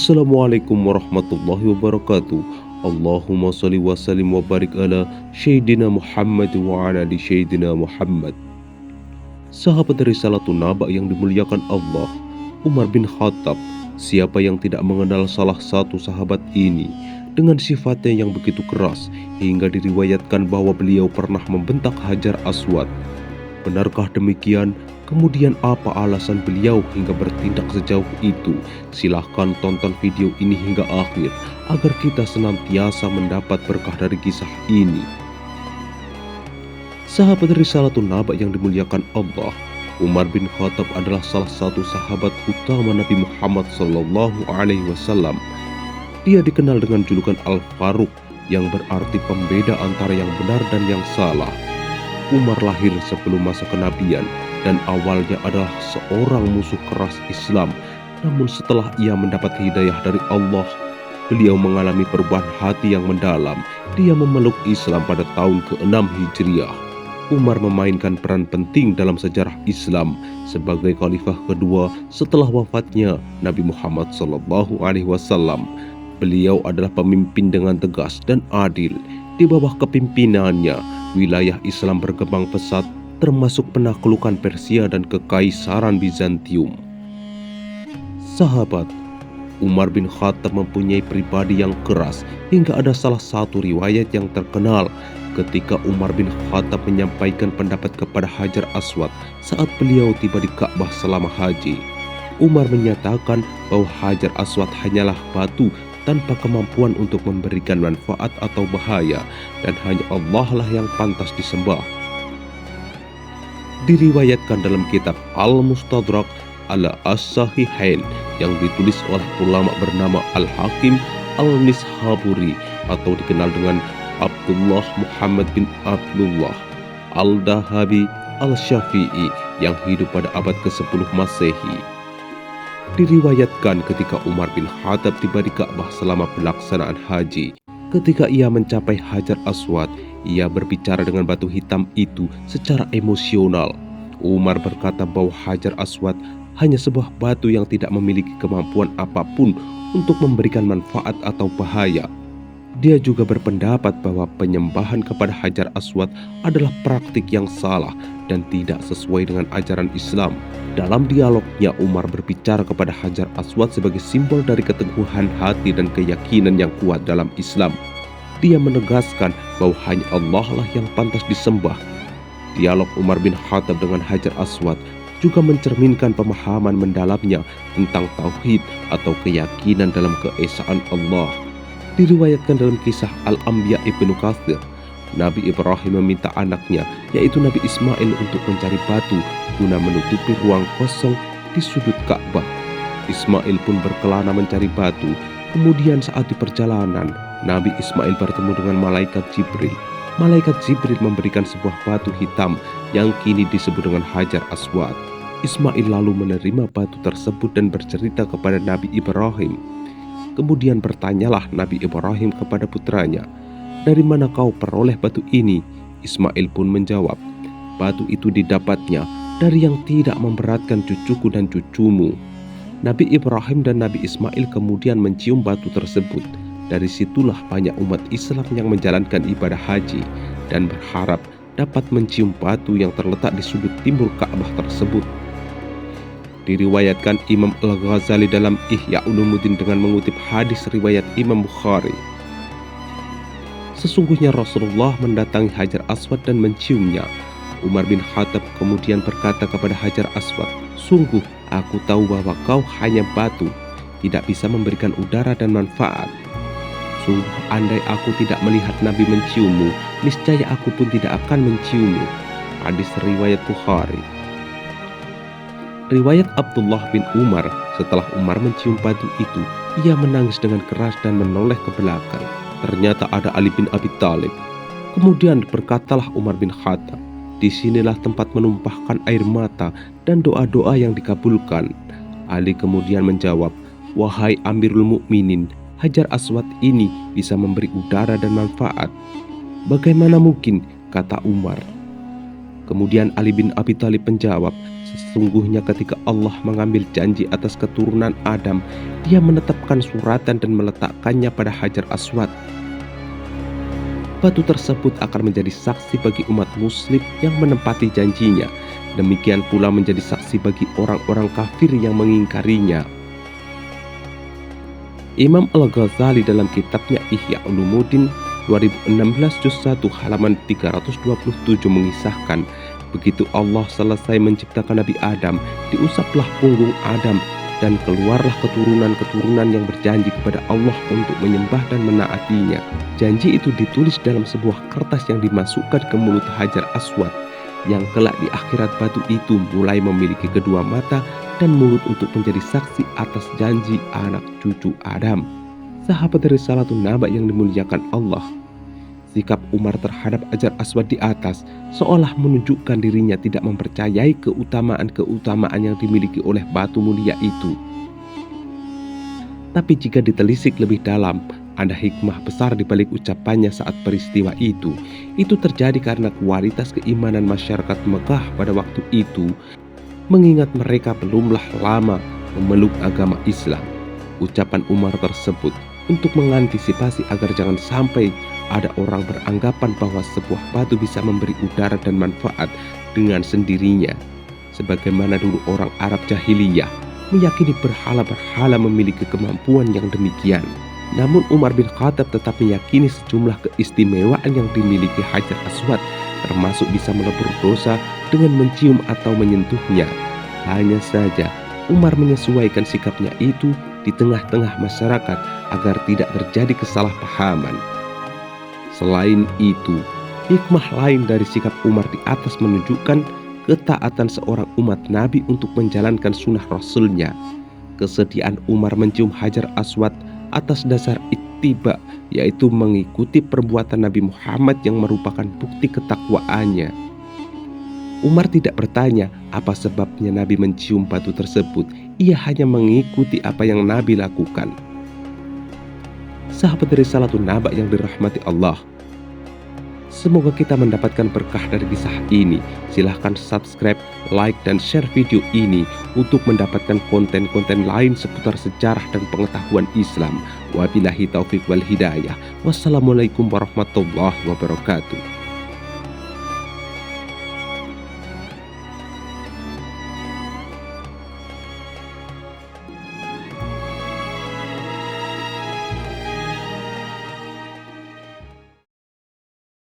Assalamualaikum warahmatullahi wabarakatuh. Allahumma salli wa sallim wa barik ala Sayyidina Muhammad wa ala ali Sayyidina Muhammad. Sahabat dari Salatun Naba yang dimuliakan Allah, Umar bin Khattab, siapa yang tidak mengenal salah satu sahabat ini dengan sifatnya yang begitu keras hingga diriwayatkan bahwa beliau pernah membentak Hajar Aswad. Benarkah demikian? Kemudian apa alasan beliau hingga bertindak sejauh itu? Silahkan tonton video ini hingga akhir agar kita senantiasa mendapat berkah dari kisah ini. Sahabat dari Salatun Naba yang dimuliakan Allah, Umar bin Khattab adalah salah satu sahabat utama Nabi Muhammad SAW. Dia dikenal dengan julukan Al-Faruq yang berarti pembeda antara yang benar dan yang salah. Umar lahir sebelum masa kenabian dan awalnya adalah seorang musuh keras Islam. Namun setelah ia mendapat hidayah dari Allah, beliau mengalami perubahan hati yang mendalam. Dia memeluk Islam pada tahun ke-6 Hijriah. Umar memainkan peran penting dalam sejarah Islam sebagai khalifah kedua setelah wafatnya Nabi Muhammad SAW. Beliau adalah pemimpin dengan tegas dan adil. Di bawah kepimimpinannya, wilayah Islam berkembang pesat, termasuk penaklukan Persia dan kekaisaran Bizantium. Sahabat, Umar bin Khattab mempunyai pribadi yang keras hingga ada salah satu riwayat yang terkenal ketika Umar bin Khattab menyampaikan pendapat kepada Hajar Aswad saat beliau tiba di Ka'bah selama haji. Umar menyatakan bahwa Hajar Aswad hanyalah batu tanpa kemampuan untuk memberikan manfaat atau bahaya, dan hanya Allah lah yang pantas disembah. Diriwayatkan dalam kitab Al-Mustadrak ala As-Sahihain yang ditulis oleh ulama bernama Al-Hakim Al-Nishaburi atau dikenal dengan Abdullah Muhammad bin Abdullah Al-Dahabi Al-Syafi'i yang hidup pada abad ke-10 Masehi. Diriwayatkan ketika Umar bin Khattab tiba di Ka'bah selama pelaksanaan haji. Ketika ia mencapai Hajar Aswad, ia berbicara dengan batu hitam itu secara emosional. Umar berkata bahwa Hajar Aswad hanya sebuah batu yang tidak memiliki kemampuan apapun untuk memberikan manfaat atau bahaya. Dia juga berpendapat bahwa penyembahan kepada Hajar Aswad adalah praktik yang salah dan tidak sesuai dengan ajaran Islam. Dalam dialognya, Umar berbicara kepada Hajar Aswad sebagai simbol dari keteguhan hati dan keyakinan yang kuat dalam Islam. Dia menegaskan bahwa hanya Allah lah yang pantas disembah. Dialog Umar bin Khattab dengan Hajar Aswad juga mencerminkan pemahaman mendalamnya tentang tauhid atau keyakinan dalam keesaan Allah. Diriwayatkan dalam kisah Al-Anbiya Ibnu Katsir, Nabi Ibrahim meminta anaknya, yaitu Nabi Ismail, untuk mencari batu guna menutupi ruang kosong di sudut Ka'bah. Ismail pun berkelana mencari batu. Kemudian saat di perjalanan, Nabi Ismail bertemu dengan malaikat Jibril. Malaikat Jibril memberikan sebuah batu hitam yang kini disebut dengan Hajar Aswad. Ismail lalu menerima batu tersebut dan bercerita kepada Nabi Ibrahim. Kemudian bertanyalah Nabi Ibrahim kepada putranya, "Dari mana kau peroleh batu ini?" Ismail pun menjawab, "Batu itu didapatnya dari yang tidak memberatkan cucuku dan cucumu." Nabi Ibrahim dan Nabi Ismail kemudian mencium batu tersebut. Dari situlah banyak umat Islam yang menjalankan ibadah haji dan berharap dapat mencium batu yang terletak di sudut timur Ka'bah tersebut. Diriwayatkan Imam Al-Ghazali dalam Ihya Ulumuddin dengan mengutip hadis riwayat Imam Bukhari. Sesungguhnya Rasulullah mendatangi Hajar Aswad dan menciumnya. Umar bin Khattab kemudian berkata kepada Hajar Aswad, "Sungguh aku tahu bahwa kau hanya batu, tidak bisa memberikan udara dan manfaat. Sungguh andai aku tidak melihat Nabi menciummu, niscaya aku pun tidak akan menciummu." Hadis riwayat Bukhari. Riwayat Abdullah bin Umar, setelah Umar mencium batu itu, ia menangis dengan keras dan menoleh ke belakang. Ternyata ada Ali bin Abi Thalib. Kemudian berkatalah Umar bin Khattab, "Disinilah tempat menumpahkan air mata dan doa-doa yang dikabulkan." Ali kemudian menjawab, "Wahai Amirul Mukminin, Hajar Aswad ini bisa memberi udara dan manfaat." "Bagaimana mungkin?" kata Umar. Kemudian Ali bin Abi Thalib menjawab, Sesungguhnya ketika Allah mengambil janji atas keturunan Adam, Dia menetapkan suratan dan meletakkannya pada Hajar Aswad. Batu tersebut akan menjadi saksi bagi umat muslim yang menepati janjinya. Demikian pula menjadi saksi bagi orang-orang kafir yang mengingkarinya. Imam Al-Ghazali dalam kitabnya Ihya Ulumuddin 2016 juz 1 halaman 327 mengisahkan, begitu Allah selesai menciptakan Nabi Adam, diusaplah punggung Adam dan keluarlah keturunan-keturunan yang berjanji kepada Allah untuk menyembah dan menaatinya. Janji itu ditulis dalam sebuah kertas yang dimasukkan ke mulut Hajar Aswad, yang kelak di akhirat batu itu mulai memiliki kedua mata dan mulut untuk menjadi saksi atas janji anak cucu Adam. Sahabat Risalatun Naba yang dimuliakan Allah, sikap Umar terhadap Hajar Aswad di atas seolah menunjukkan dirinya tidak mempercayai keutamaan-keutamaan yang dimiliki oleh batu mulia itu. Tapi jika ditelisik lebih dalam, ada hikmah besar di balik ucapannya saat peristiwa itu. Itu terjadi karena kualitas keimanan masyarakat Mekah pada waktu itu, mengingat mereka belumlah lama memeluk agama Islam. Ucapan Umar tersebut untuk mengantisipasi agar jangan sampai ada orang beranggapan bahwa sebuah batu bisa memberi udara dan manfaat dengan sendirinya, sebagaimana dulu orang Arab jahiliyah meyakini berhala-berhala memiliki kemampuan yang demikian. Namun Umar bin Khattab tetap meyakini sejumlah keistimewaan yang dimiliki Hajar Aswad, termasuk bisa melebur dosa dengan mencium atau menyentuhnya. Hanya saja Umar menyesuaikan sikapnya itu di tengah-tengah masyarakat agar tidak terjadi kesalahpahaman. Selain itu, hikmah lain dari sikap Umar di atas menunjukkan ketaatan seorang umat Nabi untuk menjalankan sunnah Rasulnya. Kesediaan Umar mencium Hajar Aswad atas dasar ittiba, yaitu mengikuti perbuatan Nabi Muhammad yang merupakan bukti ketakwaannya. Umar tidak bertanya apa sebabnya Nabi mencium batu tersebut. Ia hanya mengikuti apa yang Nabi lakukan. Sahabat Risalatun Naba yang dirahmati Allah, semoga kita mendapatkan berkah dari kisah ini. Silahkan subscribe, like, dan share video ini untuk mendapatkan konten-konten lain seputar sejarah dan pengetahuan Islam. Wabillahi taufiq wal hidayah. Wassalamualaikum warahmatullahi wabarakatuh.